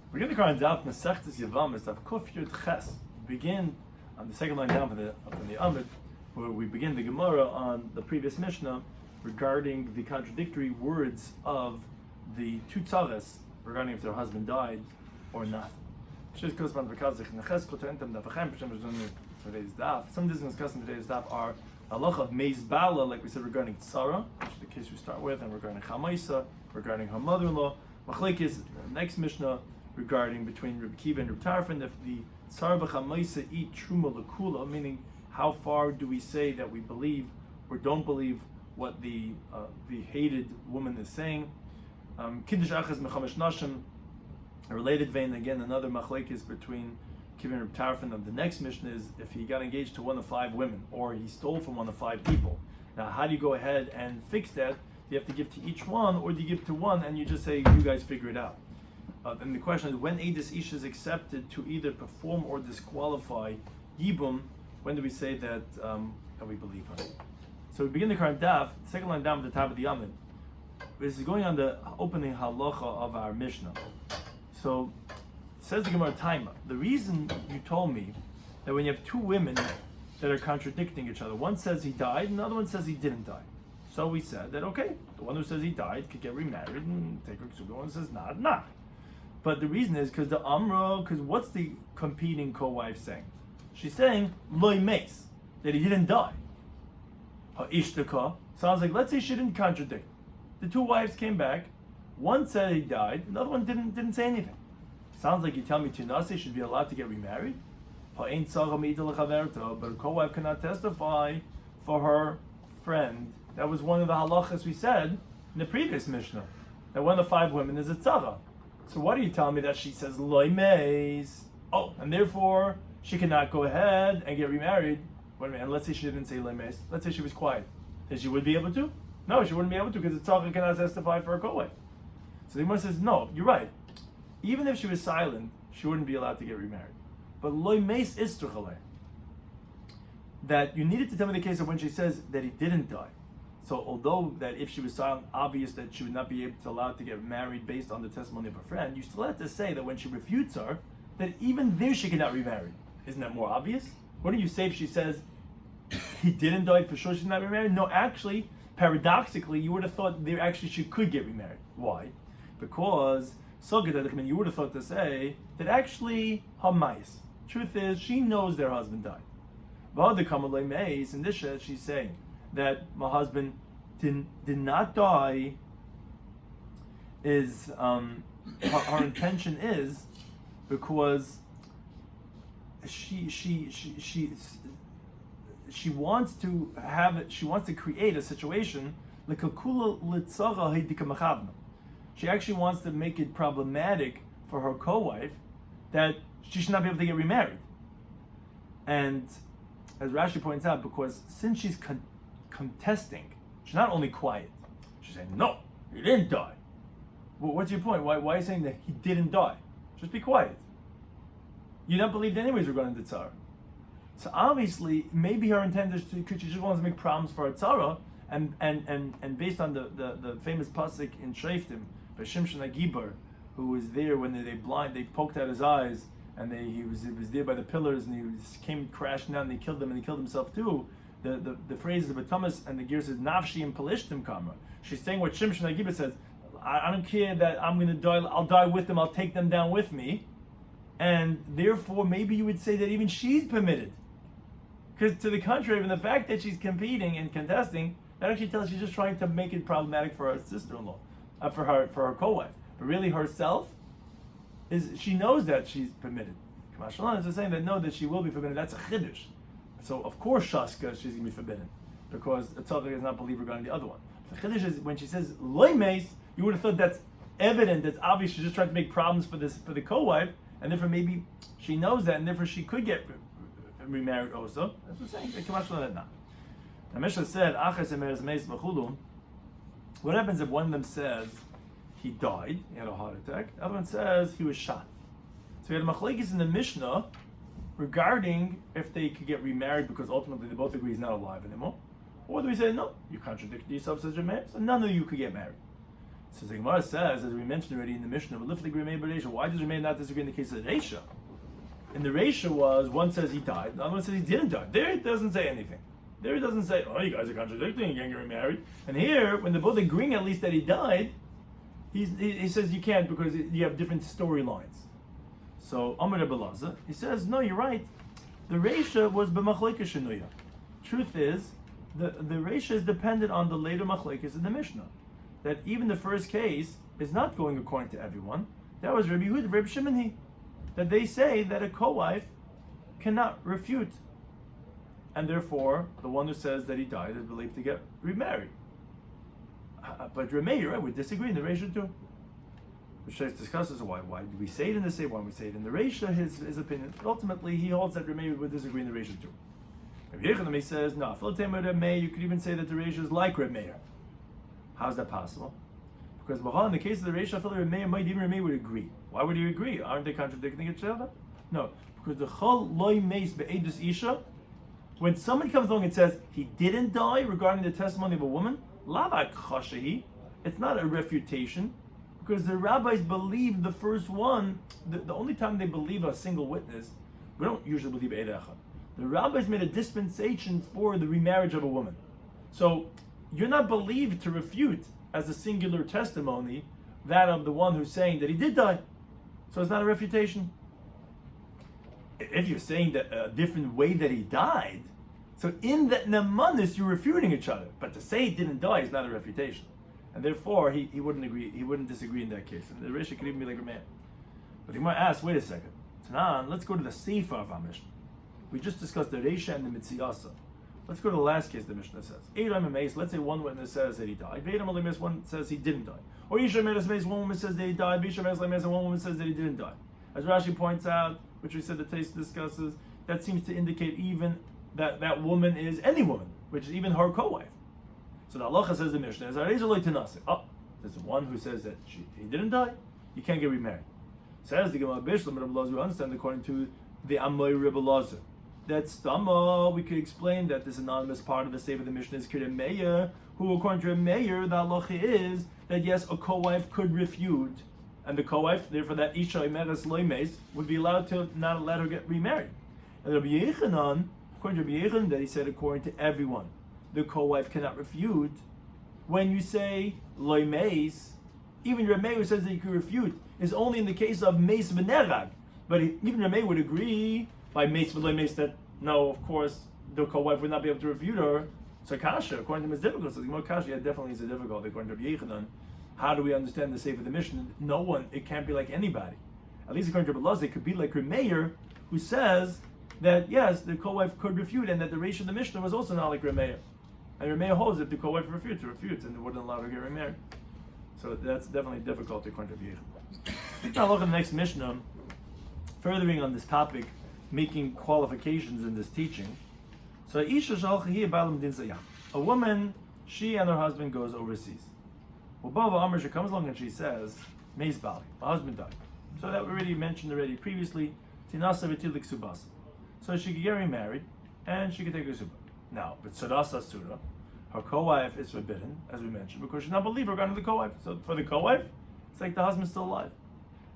We're going to go on Daf Mesechtes Yevamos Daf Kuf Yud Ches. Begin on the second line down from the Amud, where we begin the Gemara on the previous Mishnah regarding the contradictory words of the two tzares regarding if their husband died or not. Some discussions in today's Daf are halacha of meizbala, like we said regarding tzara, which is the case we start with, and regarding chamaisa, regarding her mother-in-law. Machlekes, next Mishnah, regarding between Rabbi Kiva and Rabbi Tarfon, if the tzara b'chamaisa eat truma l'kula, meaning how far do we say that we believe or don't believe what the hated woman is saying. Kiddush achas mechamesh nashim, a related vein, again, another machlekes between Kiva and Rabbi Tarfon of the next Mishnah is if he got engaged to one of 5 women, or he stole from one of 5 people. Now, how do you go ahead and fix that? Do you have to give to each one, or do you give to one and you just say, you guys figure it out? And the question is, when Eidus Ish is accepted to either perform or disqualify Yibum, when do we say that we believe her? So we begin the current Daf, second line down at the top of the Amud. This is going on the opening halacha of our Mishnah. So, says the Gemara Taima, the reason you told me that when you have 2 women that are contradicting each other, one says he died, and the other one says he didn't die. So we said that, okay, the one who says he died could get remarried and take her to the one who says not. But the reason is because because what's the competing co-wife saying? She's saying, loy meis, that he didn't die. Ha'ishtaka sounds like, let's say she didn't contradict. The 2 wives came back, one said he died, another one didn't say anything. Sounds like you tell me Tinasi should be allowed to get remarried. But a co-wife cannot testify for her friend. That was one of the halachas we said in the previous Mishnah, that one of the 5 women is a tzara. So what are you telling me that she says loy meis? Oh, and therefore she cannot go ahead and get remarried. Wait a minute, and let's say she didn't say loy meis. Let's say she was quiet. Then she would be able to? No, she wouldn't be able to because the tzara cannot testify for her co-wife. So the Gemara says, no, you're right. Even if she was silent, she wouldn't be allowed to get remarried. But loy meis is truchalei. That you needed to tell me the case of when she says that he didn't die. So although that if she was silent, obvious that she would not be able to allow to get married based on the testimony of her friend, you still have to say that when she refutes her, that even there she cannot remarry. Isn't that more obvious? Wouldn't you say if she says he didn't die, for sure she's not remarried? No, actually, paradoxically, you would have thought there actually she could get remarried. Why? Because you would have thought to say that actually Hamayis. Truth is, she knows their husband died. In this she's saying that my husband did not die. Is her intention is because she wants to have it. She wants to create a situation like a kula litzara. She actually wants to make it problematic for her co-wife that she should not be able to get remarried. And as Rashi points out, because since she's contesting, she's not only quiet, she's saying, no, he didn't die. Well, what's your point? Why are you saying that he didn't die? Just be quiet. You don't believe anyways regarding the tzara. So obviously, maybe her intent is because she just wants to make problems for her tzara, and based on the famous pasuk in Shreiftim, by Shimshon HaGibar, who was there when they poked out his eyes, and he was there by the pillars, and he came crashing down, and they killed him, and he killed himself too. The phrase of Thomas and the gear says Nafshi and Palishtim Kamra. She's saying what Shimshon HaGibar says. I don't care that I'm going to die. I'll die with them. I'll take them down with me, and therefore maybe you would say that even she's permitted. Because to the contrary, even the fact that she's competing and contesting, that actually tells she's just trying to make it problematic for her sister-in-law, for her co-wife. But really herself, she knows that she's permitted. Kamash is saying that no, that she will be forbidden. That's a chiddush. So of course Shaska, she's going to be forbidden, because the tzaddik does not believe regarding the other one. The chiddush is when she says loy meis, you would have thought that's evident, that's obvious, she's just trying to make problems for the co-wife, and therefore maybe she knows that, and therefore she could get remarried also. That's what I'm saying. Kamash not. The Mishnah said, what happens if one of them says he died, he had a heart attack, the other one says he was shot? So we had a machlekes in the Mishnah regarding if they could get remarried because ultimately they both agree he's not alive anymore. Or do we say, no, you contradict yourself, says your man, so none of you could get married. So the Gemara says, as we mentioned already in the Mishnah, why does Rameh not disagree in the case of the Reisha? In the Reisha was, one says he died, the other one says he didn't die. There it doesn't say anything. There it doesn't say, oh, you guys are contradicting, you can't get remarried. And here, when they're both agreeing at least that he died, he says you can't because you have different storylines. So, Amar Rebbe Lazar, he says, no, you're right. The Reisha was b'machleika shenuya. Truth is, the Reisha is dependent on the later machlekes in the Mishnah. That even the first case is not going according to everyone. That was Rabbi Yehuda, Rabbi Shimon. That they say that a co-wife cannot refute. And therefore, the one who says that he died is believed to get remarried. But Rameh, you're right, we disagree in the Reisha too. The Shais discusses why do we say it in the Seiv, why we say it in the Reisha, his opinion. Ultimately, he holds that Rameh would disagree in the Reisha too. Rabbi Yechonami says, no, Rameh, you could even say that the Reisha is like Rameh. How's that possible? Because in the case of the Reisha, Rameh would agree. Why would he agree? Aren't they contradicting each other? No, because the Chol loy meis be'edus isha, when somebody comes along and says he didn't die regarding the testimony of a woman, lavak chashahi, it's not a refutation, because the rabbis believe the first one. The only time they believe a single witness, we don't usually believe Eid Echad. The rabbis made a dispensation for the remarriage of a woman. So you're not believed to refute as a singular testimony that of the one who's saying that he did die. So it's not a refutation. If you're saying that a different way that he died, so in that nemanis you're refuting each other. But to say he didn't die is not a refutation. And therefore he wouldn't agree, he wouldn't disagree in that case. And the Reisha could even be like a man. But you might ask, wait a second. Tanan, let's go to the Seifa of our Mishnah. We just discussed the Reisha and the Mitziyasa. Let's go to the last case the Mishnah says. Let's say one witness says that he died. One says he didn't die. Or one woman says that he died. One woman says that he didn't die. As Rashi points out, which we said the Taste discusses, that seems to indicate even that woman is any woman, which is even her co-wife. So the halacha says the Mishnah is there's one who says that he didn't die, you can't get remarried. Says the Gemara Bishlam Rebbe Lazar, we understand according to the Amoy Rebbe Lazar. That stama, we could explain that this anonymous part of the Sefer of the Mishnah is Kirei Meir, who according to Meir, the halacha is that yes, a co-wife could refute, and the co-wife, therefore that Isha Imeres Loimes, would be allowed to not let her get remarried. And Rabbi Yechanan, according to Rabbi Yechanan, that he said according to everyone, the co-wife cannot refute. When you say Loimes, even Rabbi who says that you can refute is only in the case of Meis V'nerag. But even Rabbi would agree by Meis V'loimes that no, of course, the co-wife would not be able to refute her. So Kasha, according to him, is difficult. So the Kasha, yeah, definitely is a difficult. According to Rabbi Yechanan, how do we understand the Sefer of the Mishnah? No one, it can't be like anybody. At least according to Rabbi Lazar, it could be like Rameir, who says that yes, the co-wife could refute, and that the ratio of the Mishnah was also not like Rameir. And Rameir holds that the co-wife refutes, and it wouldn't allow her to get remarried. So that's definitely difficult according to Rabbi Yechanan. Now look at the next Mishnah, furthering on this topic, making qualifications in this teaching. So a woman, she and her husband goes overseas. She comes along and she says, Meis Bali, my husband died. So that we already mentioned previously. So she could get remarried and she could take a suba. Now, but Sadasa Surah, her co-wife is forbidden, as we mentioned, because she's not a believer regarding the co-wife. So for the co-wife, it's like the husband's still alive.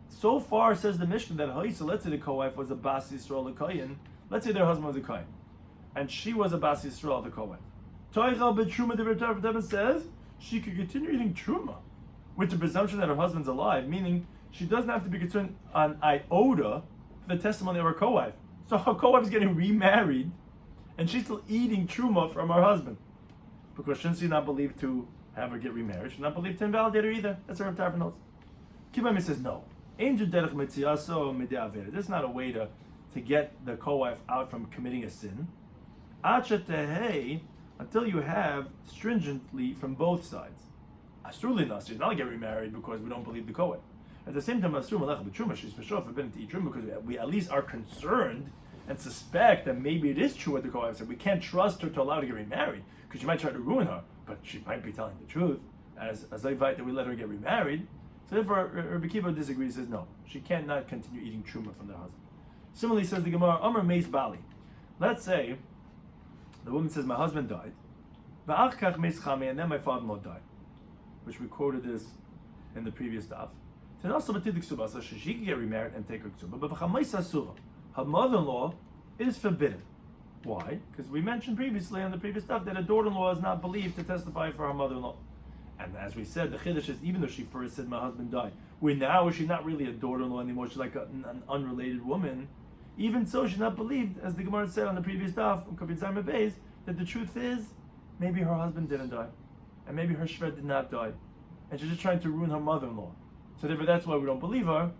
So far, says the Mishnah, that so let's say the co-wife was a Bas Yisrael, a Kohen. Let's say their husband was a Kohen, and she was a Bas Yisrael, the co-wife. Toichal b'truma, the Rebbe says she could continue eating truma, with the presumption that her husband's alive, meaning she doesn't have to be concerned on iota for the testimony of her co-wife. So her co-wife is getting remarried, and she's still eating truma from her husband, because since she's not believed to have her get remarried, she's not believed to invalidate her either. That's what Reb Tarfon holds. Kibami says no. This is not a way to get the co-wife out from committing a sin. Until you have stringently from both sides. Astruli nas, she's not going to get remarried because we don't believe the co-wife. At the same time, she's for sure forbidden to eat truma because we at least are concerned and suspect that maybe it is true what the co-wife said. We can't trust her to allow her to get remarried because she might try to ruin her, but she might be telling the truth. As I invite that we let her get remarried. So therefore, Rabbi Kiva disagrees, says no, she cannot continue eating truma from the husband. Similarly, says the Gemara, Amar Meis Bali. Let's say the woman says, my husband died, and then my father-in-law died, which we quoted this in the previous daf. So she can get remarried and take her ksuba. But her mother-in-law is forbidden. Why? Because we mentioned previously on the previous daf that a daughter-in-law is not believed to testify for her mother-in-law. And as we said, the chiddush is even though she first said my husband died, she's not really a daughter-in-law anymore. She's like an unrelated woman. Even so, she's not believed, as the Gemara said on the previous daf, that the truth is maybe her husband didn't die, and maybe her shver did not die, and she's just trying to ruin her mother-in-law. So therefore, that's why we don't believe her,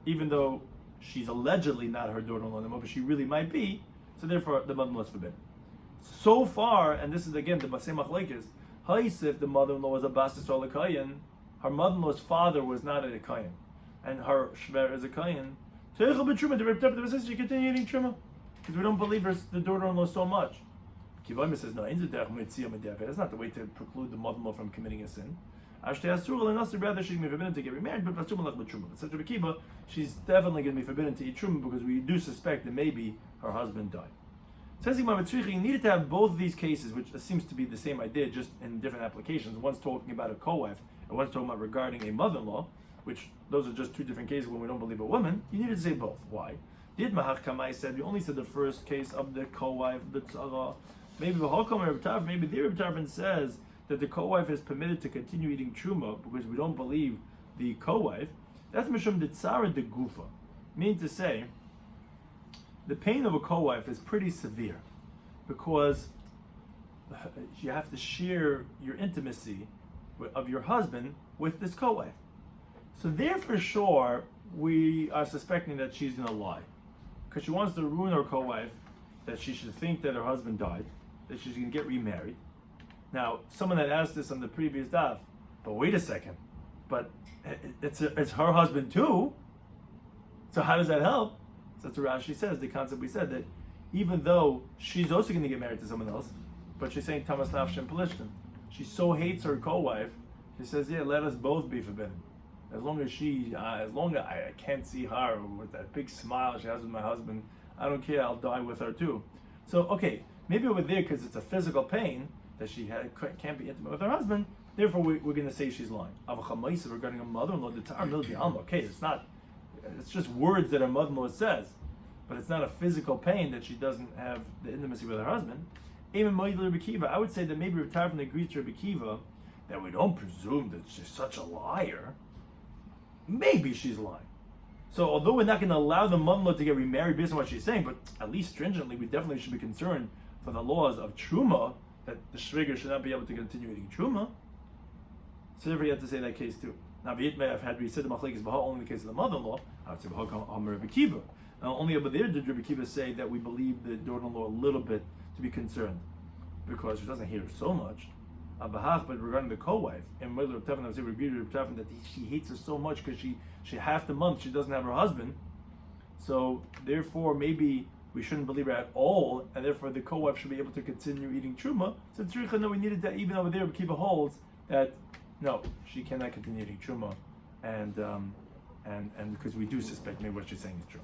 even though she's allegedly not her daughter-in-law anymore, but she really might be. So therefore, the mother-in-law is forbidden. So far, and this is again the Basei Machlekes, if the mother-in-law was a Bastis or a Kayan, her mother-in-law's father was not a Kayan, and her shver is a Kayan. So she continue eating truma because we don't believe the daughter-in-law so much. Yevamos says no, that's not the way to preclude the mother-in-law from committing a sin. Rather, she can be forbidden to get remarried, but such a Kiva, she's definitely going to be forbidden to eat truma because we do suspect that maybe her husband died. Says you needed to have both of these cases, which seems to be the same idea, just in different applications. One's talking about a co-wife, and one's talking about regarding a mother-in-law, which those are just two different cases when we don't believe a woman. You need to say both. Why? Did Mahach Kamai said we only said the first case of the co-wife, the tzara. Maybe the Rebbe Tarfon says that the co-wife is permitted to continue eating truma because we don't believe the co-wife. That's Mishum de Tzara de Gufa. Meaning to say, the pain of a co-wife is pretty severe because you have to share your intimacy of your husband with this co-wife. So there for sure, we are suspecting that she's going to lie. Because she wants to ruin her co-wife, that she should think that her husband died, that she's going to get remarried. Now, someone had asked this on the previous daf, but wait a second, but it's her husband too, so how does that help? So that's what Rashi says, the concept we said, that even though she's also going to get married to someone else, but she's saying Tamas Nafshem Pelishtim. She so hates her co-wife, she says, yeah, let us both be forbidden. As long as I can't see her with that big smile she has with my husband, I don't care, I'll die with her too. So, okay, maybe over there, because it's a physical pain that she can't be intimate with her husband, therefore we're going to say she's lying. Regarding a mother-in-law, okay, it's just words that her mother-in-law says, but it's not a physical pain that she doesn't have the intimacy with her husband. I would say that maybe Rabbi Tarfon agrees to Rabbi Kiva that we don't presume that she's such a liar. Maybe she's lying. So although we're not going to allow the mother-in-law to get remarried based on what she's saying, but at least stringently, we definitely should be concerned for the laws of truma, that the shviger should not be able to continue eating truma. So therefore you have to say that case too. Now, had we said the machlekes bahal only in the case of the mother-in-law, I would say bahal Rabbi Kiva. Now, only over there did Rabbi Kiva say that we believe the daughter-in-law a little bit to be concerned because she doesn't hate her so much. But regarding the co-wife, and Rabbi Tarfon, I would say Rabbi Tarfon that she hates her so much because she half the month she doesn't have her husband. So therefore, maybe we shouldn't believe her at all, and therefore the co-wife should be able to continue eating truma. So tzricha, no, we needed that even over there. Rabbi Kiva holds that no, she cannot continue eating truma, and because we do suspect maybe what she's saying is true.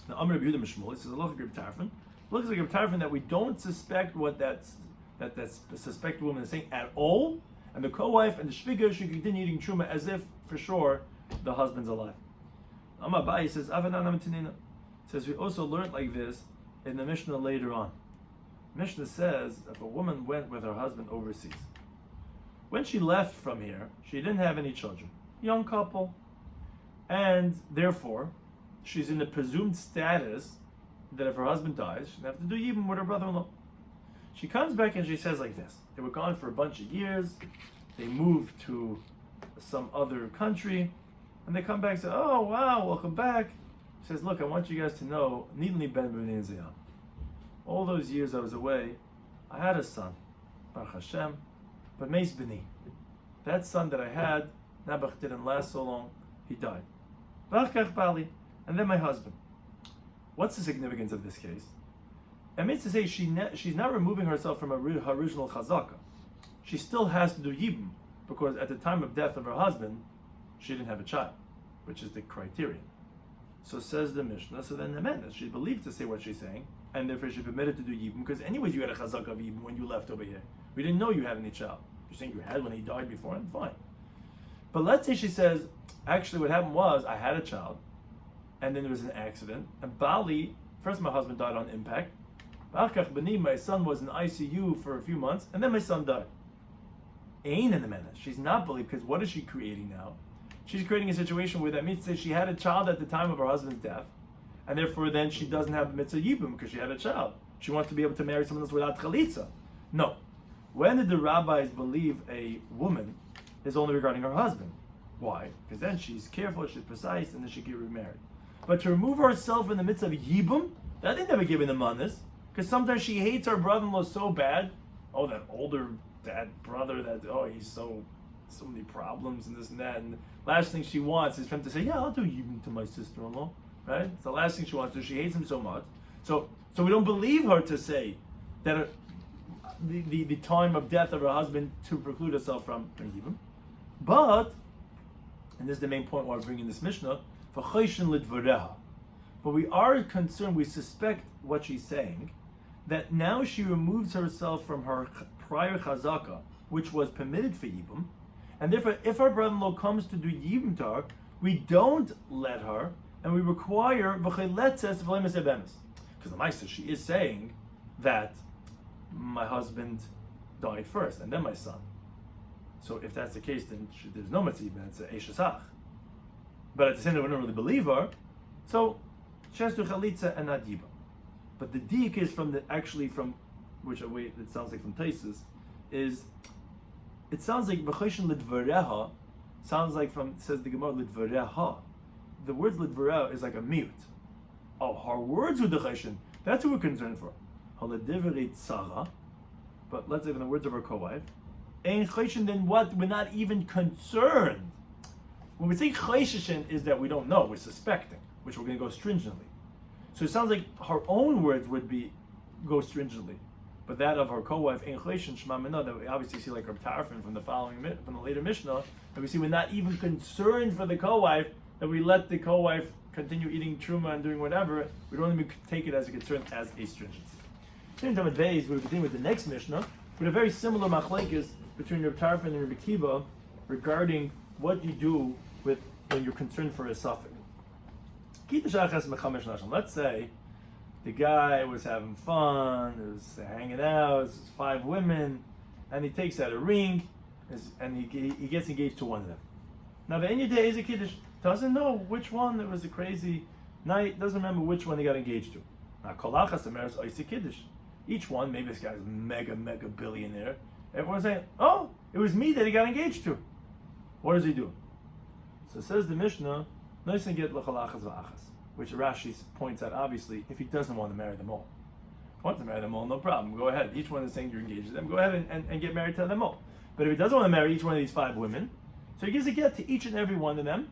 Now, Amr Rabbi Yehuda Mishmul, it says a lot of Rabbi Tarfon. Looks like Rabbi Tarfon that we don't suspect what that suspected woman is saying at all, and the co-wife and the shviga should continue eating truma as if for sure the husband's alive. Amar Abaye says Avanan Tinina. Says we also learned like this in the Mishnah later on. Mishnah says if a woman went with her husband overseas, when she left from here, she didn't have any children, young couple, and therefore she's in the presumed status that if her husband dies, she'd have to do yibum with her brother-in-law. She comes back and she says like this. They were gone for a bunch of years. They moved to some other country. And they come back and say, oh, wow, welcome back. She says, look, I want you guys to know, Nidli ben b'nei Ziyam. All those years I was away, I had a son, Baruch Hashem, but Meis B'ni. That son that I had, Nabach didn't last so long, he died. Baruch Kach Bali. And then my husband. What's the significance of this case? It means to say she's not removing herself from her original chazaka. She still has to do yibum, because at the time of death of her husband, she didn't have a child, which is the criterion. So says the Mishnah, so then the man, she's believed to say what she's saying, and therefore she's permitted to do yibum, because anyways you had a chazaka of yibum when you left over here. We didn't know you had any child. You're saying you had when he died before, and fine. But let's say she says, actually what happened was I had a child, and then there was an accident, and Bali, first my husband died on impact, my son was in ICU for a few months, and then my son died. Ain in the menace. She's not believed, because what is she creating now? She's creating a situation where that means that she had a child at the time of her husband's death, and therefore then she doesn't have mitzvah yibum because she had a child. She wants to be able to marry someone else without chalitza. No. When did the rabbis believe a woman is only regarding her husband? Why? Because then she's careful, she's precise, and then she can get remarried. But to remove herself in the midst of yibum, that they never given them on this. Because sometimes she hates her brother-in-law so bad. Oh, that older dad brother, he's so many problems and this and that. And last thing she wants is for him to say, yeah, I'll do yibum to my sister-in-law. Right? It's the last thing she wants, so she hates him so much. So we don't believe her to say that the time of death of her husband to preclude herself from yibum. But, and this is the main point why we're bringing this Mishnah, for chayshin lidvareha. But we are concerned, we suspect what she's saying, that now she removes herself from her prior chazaka, which was permitted for yibum, and therefore if her brother-in-law comes to do yibum to her, we don't let her, and we require v'cheletzes v'lemes Yevamos. Because the Meister, she is saying that my husband died first, and then my son. So if that's the case, then there's no mitzvah, it's a eshesach. But at the same time, we don't really believe her, so she has to chalitza and not yibum. But the dik is from which it sounds like from Taisus, is it sounds like b'choshin lidvareha sounds like from, says the Gemara lidvareha. The words lidvareha is like a mute. Oh, her words with the choshin, that's what we're concerned for. Haladivrei tzara, but let's say in the words of her co-wife, ein choshin, then what? We're not even concerned. When we say choshin is that we don't know, we're suspecting, which we're going to go stringently. So it sounds like her own words would go stringently, but that of her co-wife, Ein Choshin Shema Mina, that we obviously see like Reb Tarfon from the later Mishnah, that we see we're not even concerned for the co-wife, that we let the co-wife continue eating truma and doing whatever. We don't even take it as a concern as a stringency. Same time with days, we continue with the next Mishnah, with a very similar machlekes between Reb Tarfon and Reb Akiva regarding what you do when you're concerned for a suffix. Let's say the guy was having fun, was hanging out, there's 5 women, and he takes out a ring, and he gets engaged to one of them. Now the Enya Day is a Kiddush, doesn't know which one. It was a crazy night, doesn't remember which one he got engaged to. Now Kolachas Ameris Oisi Kiddush. Each one, maybe this guy's mega billionaire. Everyone's saying, oh, it was me that he got engaged to. What does he do? So says the Mishnah, which Rashi points out, obviously, if he doesn't want to marry them all. If he wants to marry them all, no problem. Go ahead. Each one is saying you're engaged to them. Go ahead and get married to them all. But if he doesn't want to marry each one of these 5 women, so he gives a get to each and every one of them.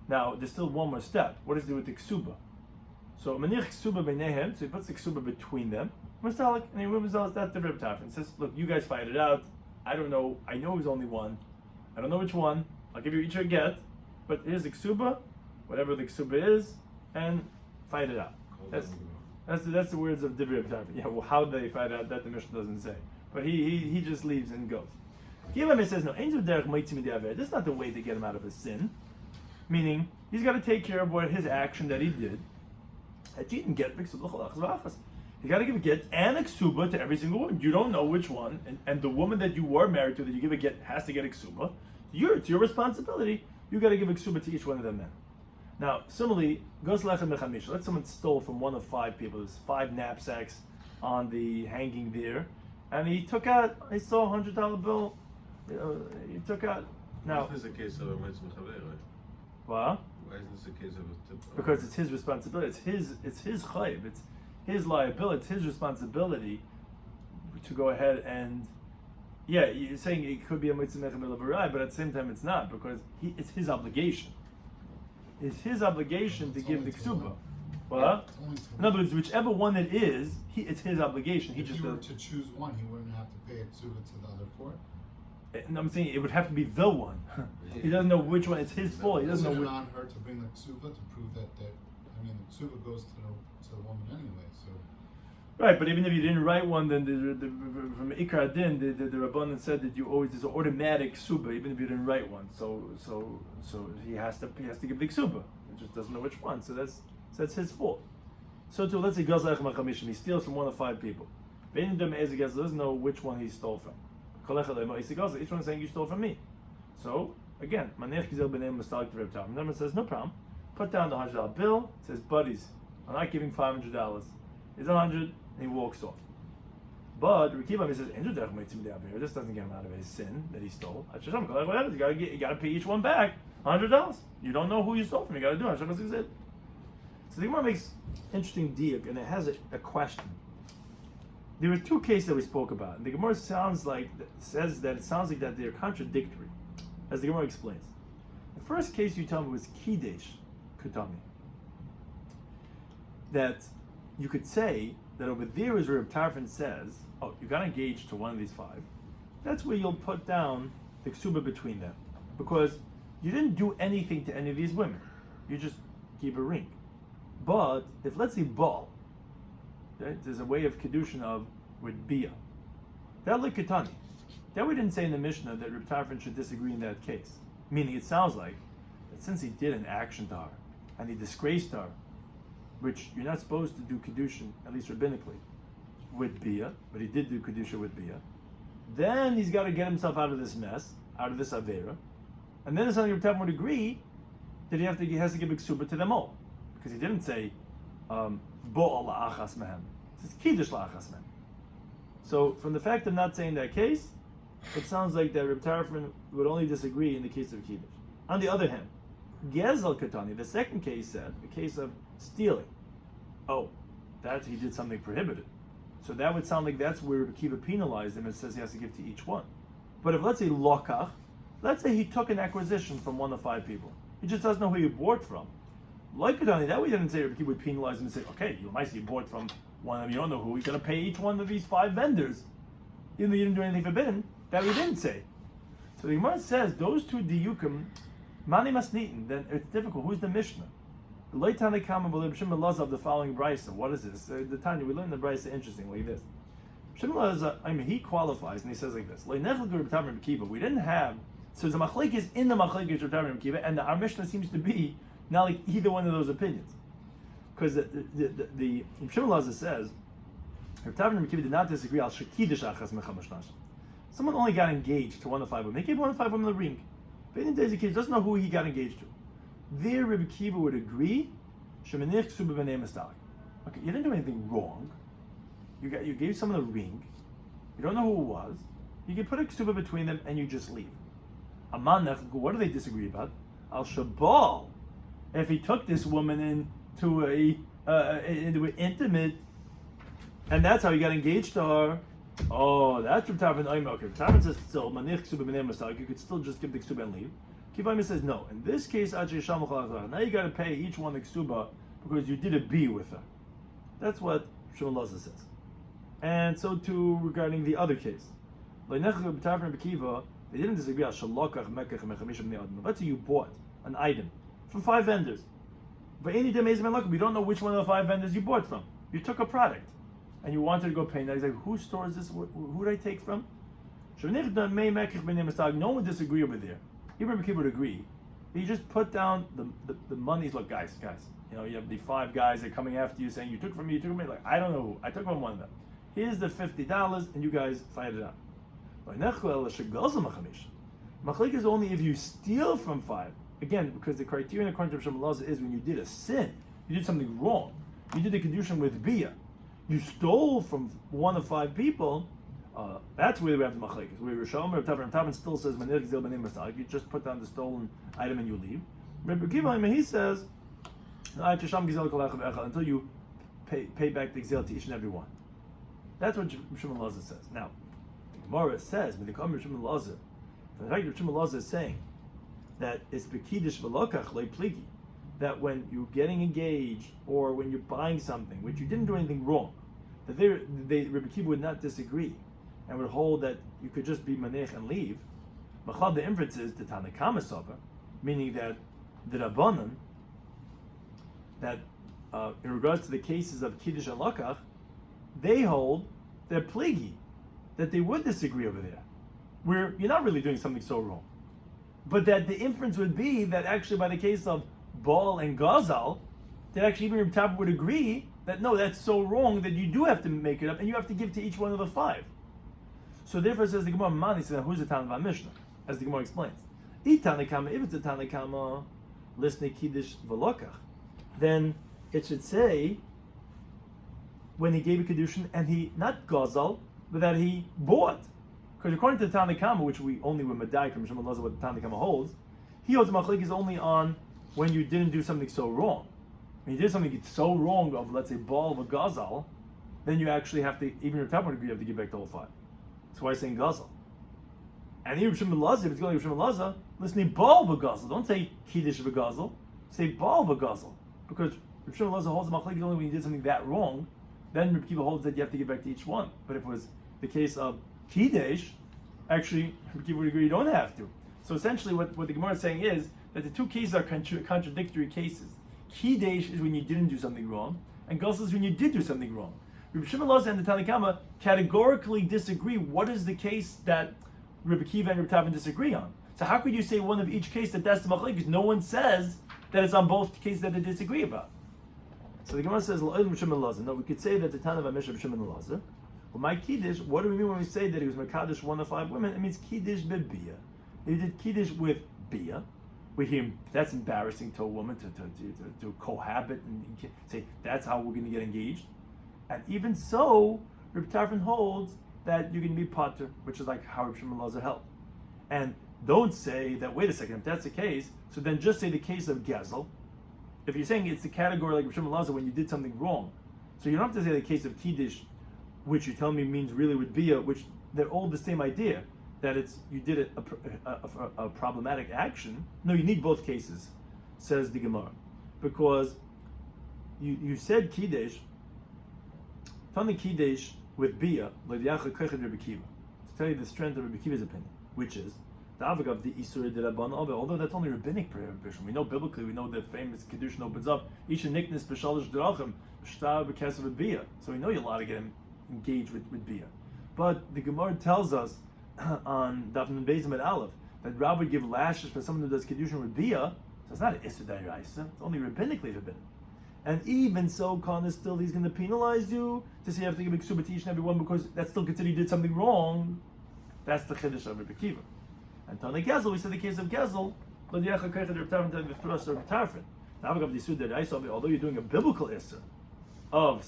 Now, there's still one more step. What does he do with the ksuba? So, manich ksuba b'nehem, so he puts the ksuba between them. Mustalik, and he removes that to Reb Tarfon and says, look, you guys fight it out. I don't know. I know there's only one. I don't know which one. I'll give you each a get. But here's the ksuba, whatever the ksuba is, and fight it out. That's the words of Divrei Reb Tarfon. Yeah, well, how they fight out, that the Mishnah doesn't say. But he just leaves and goes. Yevamos says, no, this is not the way to get him out of his sin. Meaning, he's got to take care of his action that he did. He's got to give a get and a ksuba to every single one. You don't know which one, and the woman that you were married to that you give a get has to get a ksuba. It's your responsibility. You got to give a ksuba to each one of them men. Now, similarly, let's someone stole from one of 5 people. There's 5 knapsacks on the hanging there, and he saw a $100 bill. He took out. Now, this is a case of a mitzvah chaver, right? What? Why is this a case of a tip? Because it's his responsibility. It's his chayv. It's his liability. It's his responsibility to go ahead and. Yeah, you're saying it could be a mitzvah mechaber, but at the same time it's not, because it's his obligation. It's his obligation to give the ksuba. What? In other words, whichever one it is, it's his obligation. If he were to choose one, he wouldn't have to pay a ksuba to the other 4. No, I'm saying it would have to be the one. He doesn't know which one. It's his fault. He doesn't know which. It's on her to bring the ksuba to prove that. The ksuba goes to the woman anyway. So, if he were to choose one, he wouldn't have to pay a ksuba to the other 4. If he were to choose one, he wouldn't have to pay a ksuba to the other 4. If he were to choose one, he wouldn't have to pay a ksuba to the other 4. Right, but even if you didn't write one, then from Ikar Din, the Rabbanan said that you always there's an automatic ksuba, even if you didn't write one. So he has to give the ksuba. He just doesn't know which one. So that's his fault. So too, let's say Gazach Machamishim, he steals from one of 5 people. Bein Dem Ezek doesn't know which one he stole from. Each one is saying you stole from me. So again, Manech Gizel B'nei Mustalik to Reb Tam. Number says no problem. Put down the $100 bill. Says, buddies, I'm not giving $500. It's 100, and he walks off. But Rekiva says, this doesn't get him out of his sin that he stole. You got to pay each one back $100. You don't know who you stole from. You got to do it. So the Gemara makes interesting diak, and it has a question. There were 2 cases that we spoke about, and the Gemara says that it sounds like that they're contradictory, as the Gemara explains. The first case you tell me was Kiddush Kutami. That you could say that over there is where Reb Tarfon says, oh, you got engaged to one of these 5. That's where you'll put down the ksuba between them, because you didn't do anything to any of these women. You just keep a ring. But if, let's say, Baal, right, there's a way of kedushin of with bia. That like Ketani. That we didn't say in the Mishnah that Reb Tarfon should disagree in that case. Meaning, it sounds like that since he did an action to her and he disgraced her, which you're not supposed to do kedushin, at least rabbinically, with bia, but he did do kedusha with bia. Then he's got to get himself out of this mess, out of this avera, and then it's something Reb Tarfon would agree that he has to give a ksuba to them all, because he didn't say bo'al la'achas mehem. It says kiddush la'achas mehem. So from the fact of not saying that case, it sounds like that Reb Tarfon would only disagree in the case of kiddush. On the other hand, Gezel Katani, the second case said, the case of stealing. Oh, that he did something prohibited. So that would sound like that's where Kiva penalized him and says he has to give to each one. But if, let's say, Lokach, let's say he took an acquisition from one of 5 people. He just doesn't know who he bought from. Like Katani, that we didn't say Kiva would penalize him and say, okay, you might see you bought from one of them, you don't know who, you're going to pay each one of these 5 vendors, even though you didn't do anything forbidden. That we didn't say. So the Gemara says, those 2 diyukim, Mani Masnitin, then it's difficult. Who's the Mishnah? The Leitani Kama B'Leb Shimon Lazav of the following brisa. What is this? The Tanya, we learned the brisa interestingly this. Shimon Lazav, he qualifies and he says like this. We didn't have, so the machlek is in the machlek Reb Tarfon Kiva, and our Mishnah seems to be not like either one of those opinions. Because the Shimon Lazav says, Reb Tarfon Kiva did not disagree al shekidish achas mechamash nashim. Someone only got engaged to one of 5 women. They gave one of 5 women the ring. But in the kid doesn't know who he got engaged to. There, Rabbi Kiva would agree. Shemenich ksuba b'nei mistalik. Okay, you didn't do anything wrong. You gave someone a ring. You don't know who it was. You can put a ksuba between them and you just leave. Amanach, what do they disagree about? Al Shabal. If he took this woman into an intimate, and that's how he got engaged to her. Oh, that's Reb Tarfon. Okay, Reb Tarfon says still manich ksuba b'nei mistalik. You could still just give the ksuba and leave. Kivaim says no. In this case, now you got to pay each one the ksuba because you did a B with her. That's what Shimon Laza says. And so too regarding the other case. They didn't disagree. Let's say you bought an item from 5 vendors. But we don't know which one of the 5 vendors you bought from. You took a product and you wanted to go pay. Now he's like, who stores this? Who did I take from? No one would disagree over there. Even people would agree. You just put down the monies. Look, guys, you have the 5 guys that are coming after you saying you took from me, Like, I don't know who. I took from one of them. Here's the $50, and you guys fight it out. Machlik is only if you steal from 5. Again, because the criterion according to Shimon Laza is when you did a sin, you did something wrong. You did a kedushin with bia. You stole from one of 5 people. That's where we have the machlekes. Where Reb Tarfon still says you just put down the stolen item and you leave. Rabbi Kiva, he says until you pay back the gzil to each and every one. That's what Shimon Laza says. Now, the Gemara says when they come to Shimon Laza, the fact that Shimon Laza is saying that it's bekidish v'lokach le'pligi, that when you're getting engaged or when you're buying something which you didn't do anything wrong, that Rabbi Kiva would not disagree and would hold that you could just be manech and leave. Machal, the inference is the Tanakama Soba, meaning that the Rabbanan, that in regards to the cases of Kiddush and Lakach, they hold that pligi, that they would disagree over there, where you're not really doing something so wrong. But that the inference would be that actually by the case of Baal and Gazal, that actually even Reb Tapa would agree that no, that's so wrong that you do have to make it up and you have to give to each one of the five. So therefore says the Gemara Mani, says who's the Tanakh Mishnah? As the Gemara explains. If it's a Tanakh listen Kiddush Velokach, then it should say when he gave a Kiddushin and he not Gazal, but that he bought. Because according to the Tanakh, which we only were Madai from Shimon Lazar, what the Tanakh holds, he holds Machlik is only on when you didn't do something so wrong. When you did something so wrong of, let's say, Baal of a Gazal, then you actually have to, even your top one degree, you have to give back the whole five. That's why I'm saying Gazal. And even Shimon Lazar, if it's going to Shimon Lazar, listen to Baal of a Gazal. Don't say Kiddush of a Gazal. Say Baal of a Gazal. Because Shimon Lazar holds the Machlik is only when you did something that wrong, then Reb Kiva holds that you have to give back to each one. But if it was the case of Kiddush, actually, Reb Kiva would agree you don't have to. So essentially what the Gemara is saying is that the two cases are contradictory cases. Kiddush is when you didn't do something wrong, and Gazal is when you did do something wrong. Rabbi Shimon Lazar and the Tanakh categorically disagree what is the case that Rabbi Kiva and Reb Tapa disagree on. So how could you say one of each case that's the machlek? Because no one says that it's on both cases that they disagree about. So the Gemara says, Rabbi Shimon Lazar. No, we could say that the Tanakh Mishnah Rabbi Shimon Lazar. Well, my Kiddush, what do we mean when we say that he was Mekadosh one of five women? It means Kiddush bebia. He did Kiddush with Bia. We hear that's embarrassing to a woman to cohabit and say that's how we're going to get engaged. And even so, Reb Tarfon holds that you're going to be pater, which is like how Reb Shimon Lazar held. And don't say that, wait a second, if that's the case, so then just say the case of Gezel. If you're saying it's the category like Reb Shimon Lazar when you did something wrong, so you don't have to say the case of Kiddush, which you tell me means really with Bia, which they're all the same idea. That it's you did a problematic action. No, you need both cases, says the Gemara, because you said Kiddush, Tani Kiddush with Bia, to tell you the strength of Rabbi Kiva's opinion, which is the avik of the Isur de Rabban Ave. Although that's only rabbinic prohibition, we know biblically, we know the famous Kiddushin opens up Isha Niknis B'Shalish Drachim B'Shtar B'Kesef with Bia. So we know you're allowed to get him engaged with Bia, but the Gemara tells us on Daf Yomi and Aleph that Rab would give lashes for someone who does Kiddushin with Bia, so it's not an Issa D'Oraisa, it's only rabbinically forbidden. And even so, Khan is still, he's going to penalize you to say you have to give a ksuba to each and every one because that's still considered you did something wrong. That's the Chiddush of Rabbi Kiva. And Tani Gezel, we said the case of Gezel, although you're doing a biblical Issa of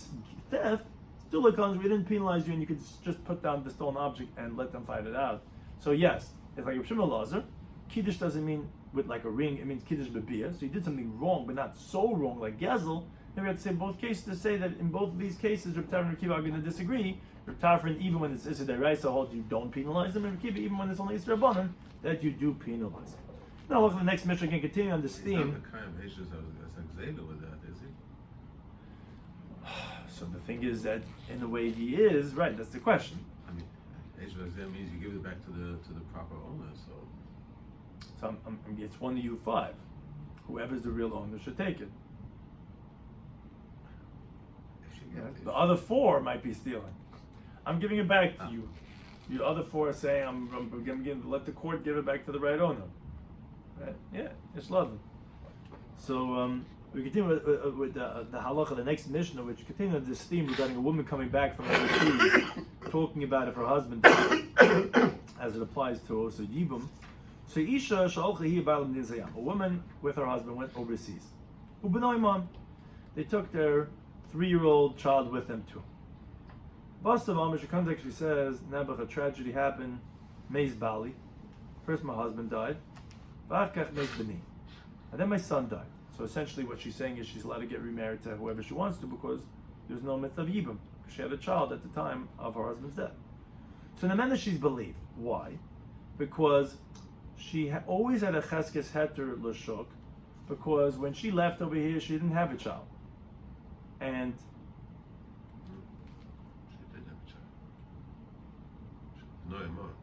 theft, still it comes, we didn't penalize you and you could just put down the stolen object and let them fight it out. So yes, it's like Rabbi Shimon Lazar, Kiddush doesn't mean with like a ring, it means Kiddush bebia, so you did something wrong, but not so wrong like Gezel. Then we have to say in both cases to say that in both of these cases, Reb Tarfon and Reb Kiva are going to disagree. Reb Tarfon, even when it's Issa D'Oraisa, holds you don't penalize them, and Reb Kiva, even when it's only Issa Rabbanan, that you do penalize them. Now look at the next Mishnah, can continue on this theme. With that, is he? So the thing is that in the way he is, right, that's the question. I mean, that means you give it back to the proper owner, So it's one of you five. Whoever's the real owner should take it. The other four might be stealing. I'm giving it back to you. The other four are saying, I'm going to let the court give it back to the right owner. Right? Yeah, it's lovely. So we continue with the halacha, the next Mishnah, which continues this theme regarding a woman coming back from overseas, talking about if her husband died, as it applies to also Yibum. So Isha shalcha hi ba'al nizayam. A woman with her husband went overseas. Ubenoimam. They took their 3-year-old child with them too. Bastav Amish, context she says, Nebuch, a tragedy happened, Meiz Bali. First my husband died, V'achkach Meiz Bani. And then my son died. So essentially what she's saying is she's allowed to get remarried to whoever she wants to because there's no mitzvah of Yibum. Because she had a child at the time of her husband's death. So in the manner she's believed. Why? Because she always had a cheskes heter l'shuk, because when she left over here, she didn't have a child. And she did have a child. No, Emma.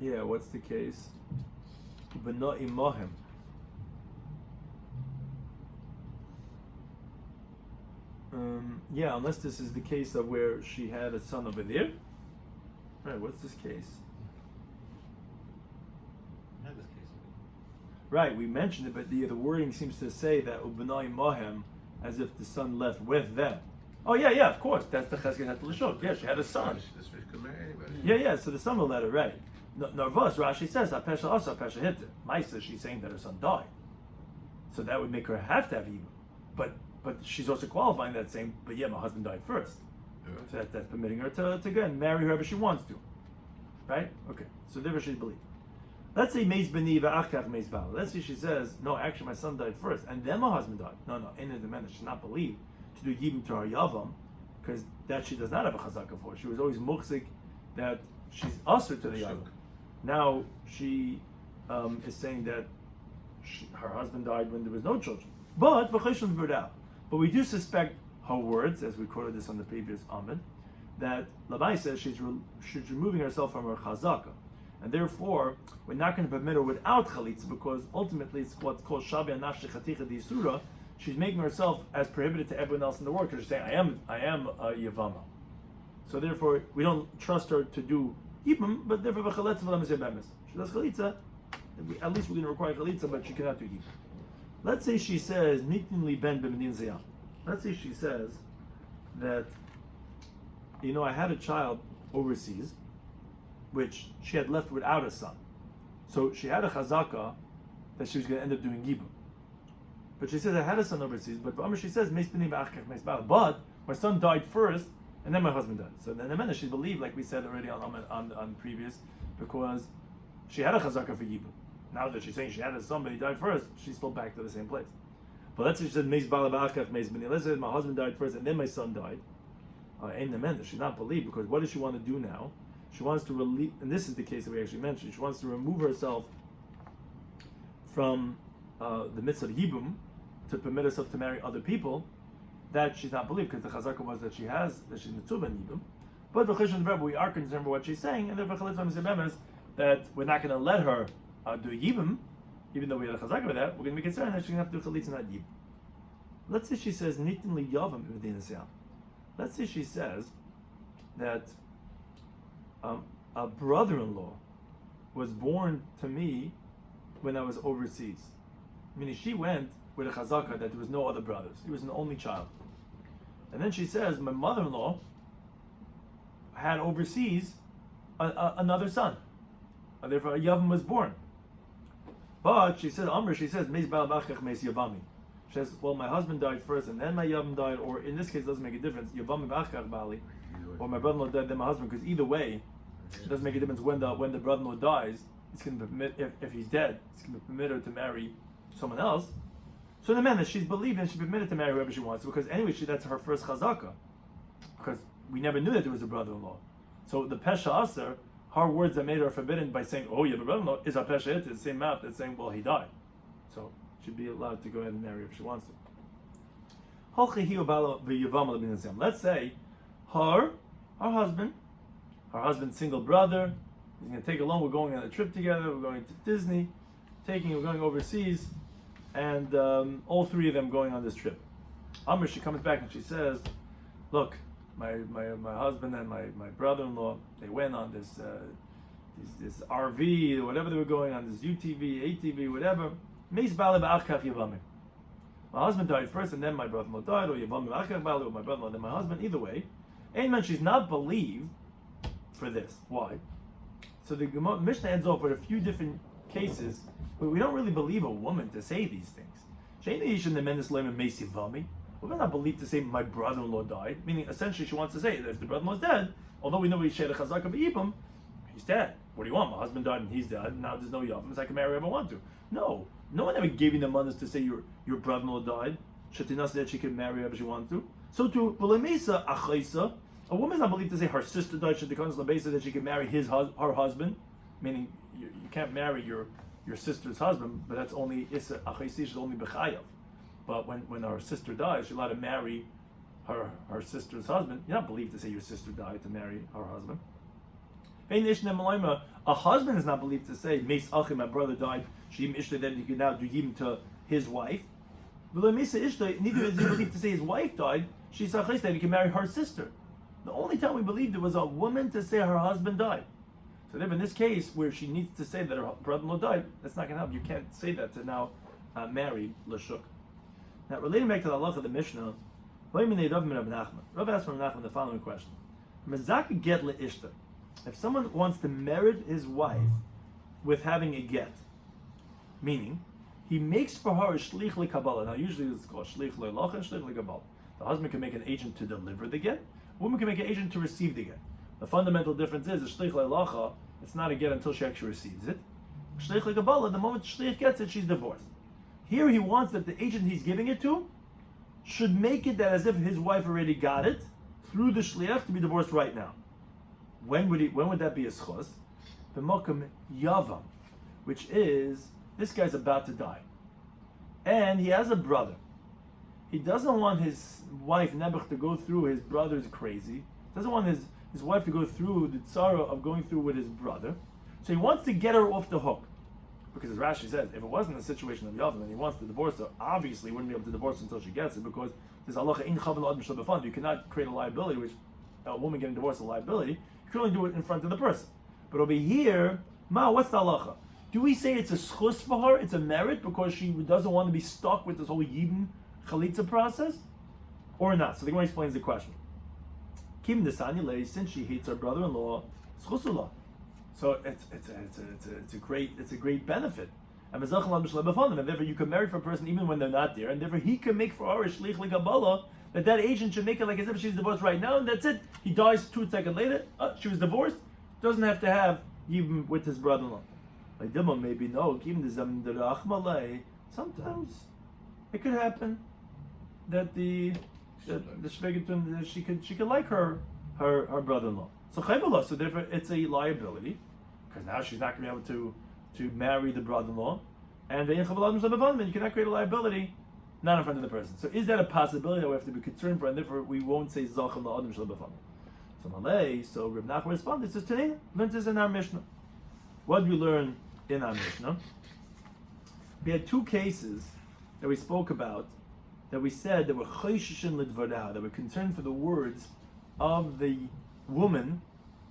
yeah, what's the case? But not imohim. Yeah, unless this is the case of where she had a son over there. Right, what's this case? We had this case. Right, we mentioned it, but the wording seems to say that Ubenai Mohem, as if the son left with them. Oh yeah, of course. That's the Chesed had to Lishot. Yeah, she had a son. This fish could marry anybody. Yeah, so the son will let her, right. Narvas, Rashi says, Apesha Asa, Apesha Hitter. Maisa, she's saying that her son died. So that would make her have to have Yibum. But she's also qualifying that saying, but yeah, my husband died first. Yeah. So that's permitting her to again marry whoever she wants to. Right? Okay. So therefore she believes. Let's say Meis Beni Va'achkach Meis Bal. Let's say she says, no, actually my son died first, and then my husband died. No, in the man that she not believe to do Yibum to her Yavam, because that she does not have a chazaka for. She was always muchzik that she's usher to the Yavam. Now she is saying that her husband died when there was no children. But we do suspect her words, as we quoted this on the previous Amid, that Labai says she's removing herself from her chazaka. And therefore, we're not going to permit her without chalitza, because ultimately it's what's called shabi anafshi chaticha di surah. She's making herself as prohibited to everyone else in the world, because she's saying, I am a Yevama. So therefore, we don't trust her to do Yibum, but therefore, she does chalitza. At least we're going to require chalitza, but she cannot do Yibum. Let's say she says, Nitin ben b'medin zayam. Let's say she says that, I had a child overseas, which she had left without a son. So she had a chazaka that she was going to end up doing Yibum. But she says, I had a son overseas, but she says, but my son died first, and then my husband died. So then the minute she believed, like we said already on previous, because she had a chazaka for Yibum. Now that she's saying she had a son, but he died first, she's still back to the same place. But let's say she said, let's say my husband died first, and then my son died. Ain't the man that she not believe, because what does she want to do now? She wants to release, and this is the case that we actually mentioned, she wants to remove herself from the midst of Yibum to permit herself to marry other people. That she's not believed, because the chazaka was that she's mitzvah in Yibum. But we are concerned with what she's saying, and therefore that we're not going to let her do Yibum, even though we had a chazaka with that. We're going to be concerned that she's going to have to do chalitza, not Yibum. Let's say she says nitin li yavam b'medina siyam. Let's say she says that a brother-in-law was born to me when I was overseas. Meaning she went with a chazaka that there was no other brothers. He was an only child. And then she says, my mother-in-law had overseas another son. And therefore a Yavam was born. But she says, Meis Bal Bachach Meis Yevami. She says, well, my husband died first and then my Yavam died, or in this case it doesn't make a difference, Yevami Bachach Bali, or my brother-in-law died, then my husband, because either way, it doesn't make a difference when the brother-in-law dies. It's going to permit, if he's dead, it's going to permit her to marry someone else. So the man that she's believing, she's permitted to marry whoever she wants, because anyway, that's her first chazaka. Because we never knew that there was a brother-in-law. So the pesha aser, her words that made her forbidden by saying, oh, you have a brother-in-law, is a pesha it, the same mouth that's saying, well, he died. So she'd be allowed to go ahead and marry if she wants to. Let's say her husband's single brother, he's going to take along, we're going on a trip together, we're going to Disney, we're going overseas, and all three of them going on this trip. Amr, she comes back and she says, look, my husband and my brother-in-law, they went on this RV, or whatever they were going on, this UTV, ATV, whatever. My husband died first, and then my brother-in-law died, or my brother-in-law, then my husband. Either way, Amen. She's not believed for this. Why? So the Mishnah ends off with a few different cases, but we don't really believe a woman to say these things. We're not believed to say my brother-in-law died, meaning essentially she wants to say that if the brother-in-law's dead, although we know he shared a chazaka v'yibum, he's dead. What do you want? My husband died and he's dead. Now there's no yavam. So I can marry whoever I want to. No one ever gave you the mothers to say your brother-in-law died. Shatina said that she can marry whoever she wants to. So to v'lemesa achaisa, a woman's not believed to say her sister died. Shatikon labesa that she can marry her husband, meaning you can't marry your sister's husband, but that's only issa achaisi, she's only b'chayav. But when her sister dies, she's allowed to marry her sister's husband. You're not believed to say your sister died to marry her husband. A husband is not believed to say, Meis Achim, my brother died, Shim Ishta, that he can now do Yim to his wife. Neither is he believed to say his wife died. She said that he can marry her sister. The only time we believed it was a woman to say her husband died. So therefore, in this case, where she needs to say that her brother-in-law died, that's not going to help. You can't say that to now marry Lashuk. Now, relating back to the halacha of the Mishnah, Rav asked from Nachman the following question: if someone wants to merit his wife with having a get, meaning he makes for her a shlich l'kabbalah. Now, usually it's called shlich l'halacha and shlich l'kabbalah. The husband can make an agent to deliver the get. A woman can make an agent to receive the get. The fundamental difference is the shlich l'halacha, it's not a get until she actually receives it. Shlich l'kabbalah, the moment the shlich gets it, she's divorced. Here he wants that the agent he's giving it to should make it that as if his wife already got it through the shliach to be divorced right now. When would that be a schos? The mokum yavam, which is this guy's about to die, and he has a brother. He doesn't want his wife Nebuch to go through his brother's crazy. Doesn't want his wife to go through the tzara of going through with his brother. So he wants to get her off the hook. Because as Rashi says, if it wasn't a situation of Yavam and he wants to divorce her, obviously he wouldn't be able to divorce her until she gets it, because there's halacha in chavel ad mishal b'fan. You cannot create a liability, which a woman getting divorced is a liability. You can only do it in front of the person. But over here, what's the halacha? Do we say it's a schus for her, it's a merit, because she doesn't want to be stuck with this whole yibum chalitza process? Or not? So the Gemara explains the question. Kim desani, since she hates her brother-in-law, schusula. So it's a great benefit. And therefore you can marry for a person even when they're not there, and therefore he can make for her a shlich l'kabbalah, that agent should make it like as if she's divorced right now, and that's it. He dies 2 seconds later, she was divorced, doesn't have to have even with his brother-in-law. Like Dilma, maybe no, sometimes it could happen that the shvegetun, she could like her brother-in-law. So therefore it's a liability, because now she's not going to be able to marry the brother-in-law, and you cannot create a liability not in front of the person. So is that a possibility that we have to be concerned for, and therefore we won't say Zachar la'adam shel b'fam? So Rav Nachman responded, says Tanina, learned this in our Mishnah. What did we learn in our Mishnah? We had 2 cases that we spoke about, that we said that were chayshishin l'dvarah, that were concerned for the words of the woman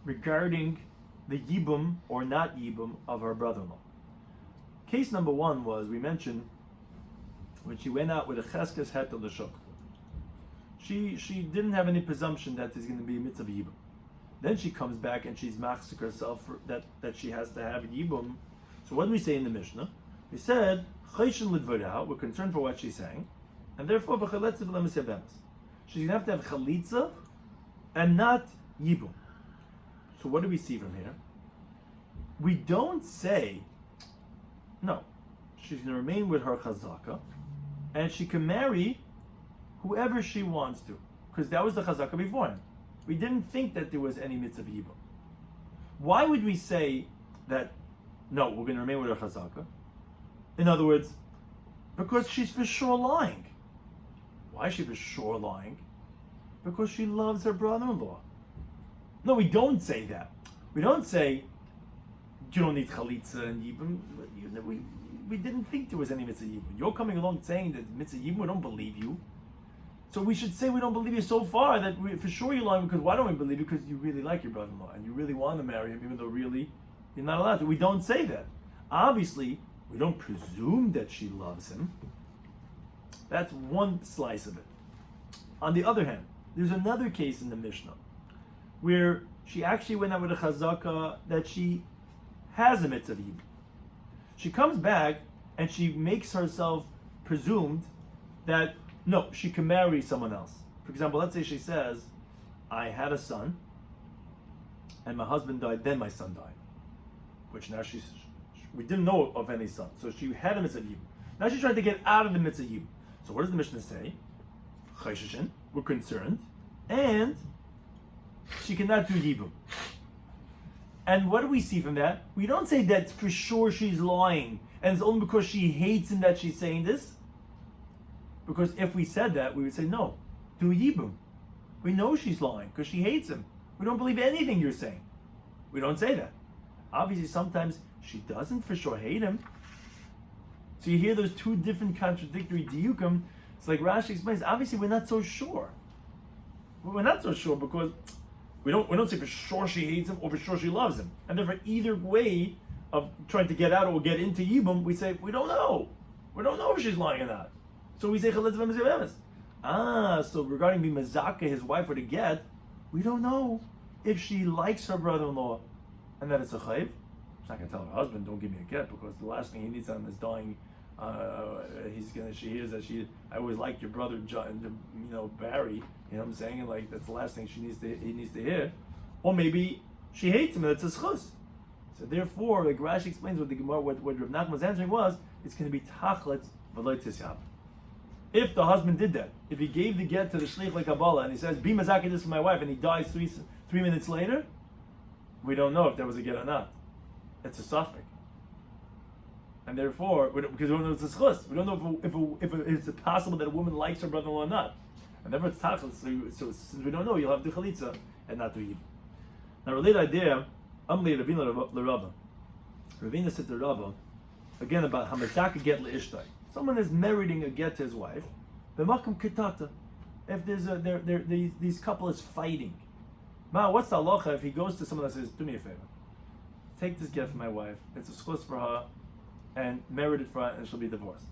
regarding the yibum or not yibum of her brother-in-law. Case number 1 was, we mentioned, when she went out with a cheskes het to l'shuk. She didn't have any presumption that there's going to be a mitzvah yibum. Then she comes back and she's machzik herself for that she has to have yibum. So what did we say in the Mishnah? We said, chayshin l'dvarah, we're concerned for what she's saying, and therefore, she's going to have chalitza and not yibum. So what do we see from here? We don't say, no, she's going to remain with her chazaka, and she can marry whoever she wants to, because that was the chazaka beforehand. We didn't think that there was any mitzvah yibum. Why would we say that, no, we're going to remain with her chazaka? In other words, because she's for sure lying. Why is she for sure lying? Because she loves her brother-in-law. No, we don't say that. We don't say, you don't need chalitza and yibum. We didn't think there was any mitzvah yibum. You're coming along saying that mitzvah yibum, we don't believe you. So we should say we don't believe you so far that for sure you're lying, because why don't we believe you? Because you really like your brother-in-law and you really want to marry him, even though really you're not allowed to. We don't say that. Obviously, we don't presume that she loves him. That's one slice of it. On the other hand, there's another case in the Mishnah where she actually went out with a chazaka that she has a mitzvah yibum. She comes back and she makes herself presumed that no, she can marry someone else. For example, let's say she says, I had a son and my husband died, then my son died. Which now we didn't know of any son. So she had a mitzvah yibum. Now she's trying to get out of the mitzvah yibum. So what does the Mishnah say? Chayshishin, we're concerned, and she cannot do yibum. And what do we see from that? We don't say that for sure she's lying, and it's only because she hates him that she's saying this. Because if we said that, we would say, no, do yibum. We know she's lying, because she hates him. We don't believe anything you're saying. We don't say that. Obviously, sometimes she doesn't for sure hate him. So you hear those two different contradictory diukim. It's like Rashi explains. Obviously, we're not so sure. We're not so sure because we don't say for sure she hates him or for sure she loves him. And therefore, either way of trying to get out or get into Yibum, we say we don't know. We don't know if she's lying or not. So we say Chalitz v'Mezeh. So regarding the Mazaka, his wife or to get, we don't know if she likes her brother-in-law and that it's a chayv. She's not going to tell her husband, don't give me a get, because the last thing he needs on him is dying. She hears that I always liked your brother, Barry. You know what I'm saying? And like that's the last thing he needs to hear. Or maybe she hates him and that's a schus. So therefore, like Rashi explains what the Gemara, what Rav Nachman's answering was, it's going to be tachlit v'lo tisyab. If the husband did that, if he gave the get to the shlich like Kabbalah and he says, "Be mazaki this for my wife," and he dies three minutes later, we don't know if that was a get or not. It's a suffix. And therefore, because we don't know if it's a schus, we don't know if it's possible that a woman likes her brother-in-law or not. And therefore it's tachlis, so since we don't know, you'll have to chalitza and not to yib. Now, related idea, Amli Ravina L'Rava. Ravina said to Rava, again about Hamataka get le'ishtai. Someone is meriting a get to his wife, b'makom kitata. If these couple is fighting, what's the halacha if he goes to someone that says, "Do me a favor, take this get for my wife. It's a schus for her, and merit it for her, and she'll be divorced."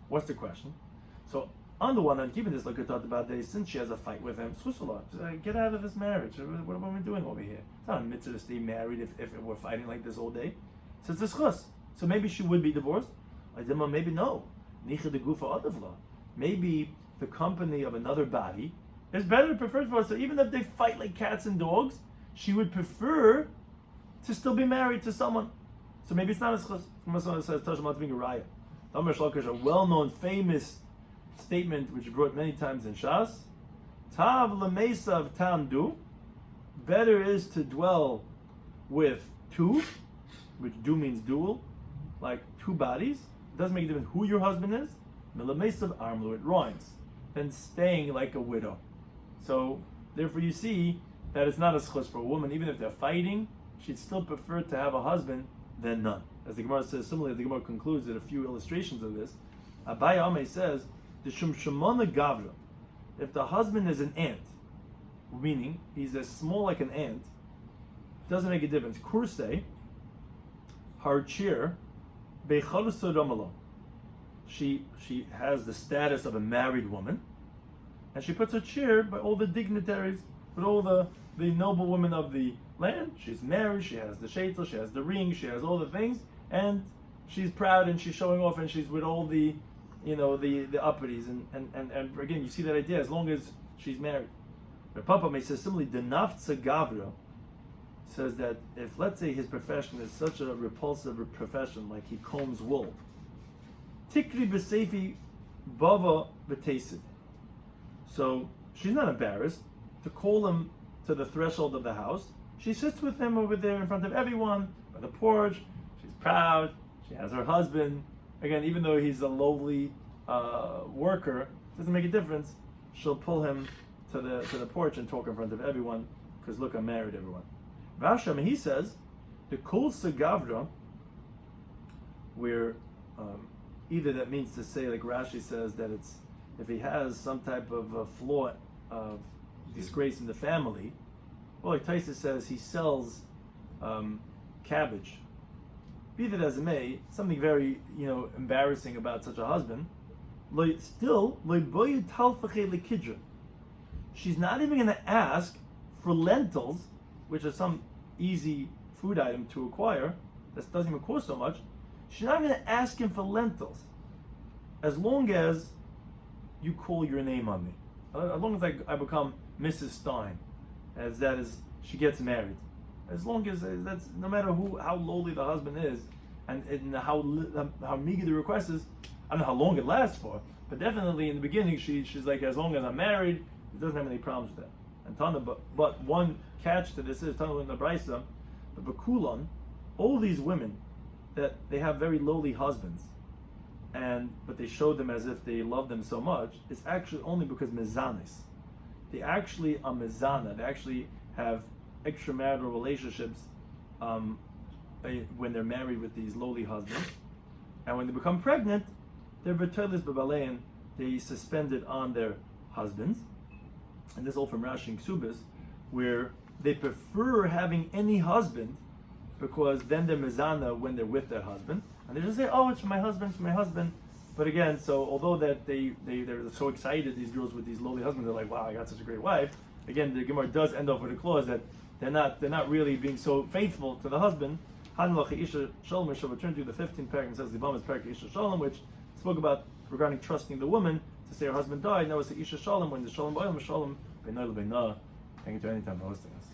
What's the question? So on the one hand, given this like I talked about, since she has a fight with him, get out of this marriage. What are we doing over here? It's not a mitzvah to stay married if we're fighting like this all day. So it's a schus. So maybe she would be divorced. Maybe no. Maybe the company of another body is better, preferred for her. So even if they fight like cats and dogs, she would prefer to still be married to someone. So maybe it's not a schus. Someone says Tashmat being a raya. A well-known, famous statement which is brought many times in Shas. Tav lemesav tamdu. Better is to dwell with two, which du means dual, like two bodies. It doesn't make a difference who your husband is. Melamesav armlu, it rhymes. Than staying like a widow. So therefore you see that it's not a schus for a woman. Even if they're fighting, she'd still prefer to have a husband than none. As the Gemara says, similarly, the Gemara concludes with a few illustrations of this. Abai Ame says, the shumshamana gavra, if the husband is an ant, meaning he's as small like an ant, doesn't make a difference. Kursei, harchir, bechalusodomalo. She has the status of a married woman, and she puts her chair by all the dignitaries, with all the noble women of the land. She's married, she has the sheitel, she has the ring, she has all the things, and she's proud and she's showing off and she's with all the uppities and again you see that idea as long as she's married. But Papa may say similarly, the Naftza Gavra says that if let's say his profession is such a repulsive profession, like he combs wool, Tikri b'seifi bava v'tesid. So she's not embarrassed to call him to the threshold of the house. She sits with him over there in front of everyone by the porch. She's proud. She has her husband. Again, even though he's a lowly worker, doesn't make a difference. She'll pull him to the porch and talk in front of everyone because look, I'm married, everyone. Rasham, he says, the kol segavra, where either that means to say, like Rashi says, that it's if he has some type of flaw of disgrace in the family, or like Taisa says, he sells cabbage. Be that as it may, something very embarrassing about such a husband. Still, she's not even going to ask for lentils, which are some easy food item to acquire. That doesn't even cost so much. She's not going to ask him for lentils, as long as you call your name on me. As long as I become Mrs. Stein, as that is, she gets married. As long as that's, no matter how lowly the husband is, and how meager the request is, I don't know how long it lasts for, but definitely in the beginning she's like, as long as I'm married, it doesn't have any problems with that. And Tana, but one catch to this is Tana in the Brisa, but Bakulan, all these women that they have very lowly husbands, but they show them as if they love them so much, it's actually only because mezanis. They actually are mezana. They actually have extramarital relationships when they're married with these lowly husbands, and when they become pregnant, they're betelis b'balein, they suspended on their husbands. And this is all from Rashi and Ksubis, where they prefer having any husband because then they're mezana when they're with their husband. And they just say, oh, it's for my husband, it's for my husband. But again, so although that they're so excited, these girls with these lowly husbands, they're like, wow, I got such a great wife. Again, the Gemara does end off with a clause that they're not really being so faithful to the husband. Isha Shalom, which shall return to the 15th paragraph, and says the Yevamos Daf Isha Shalom, which spoke about regarding trusting the woman to say her husband died. Now it's the Isha Shalom when the Shalom Ba'olam Shalom Beinah Lebeinah. Thank you to any time for hosting us.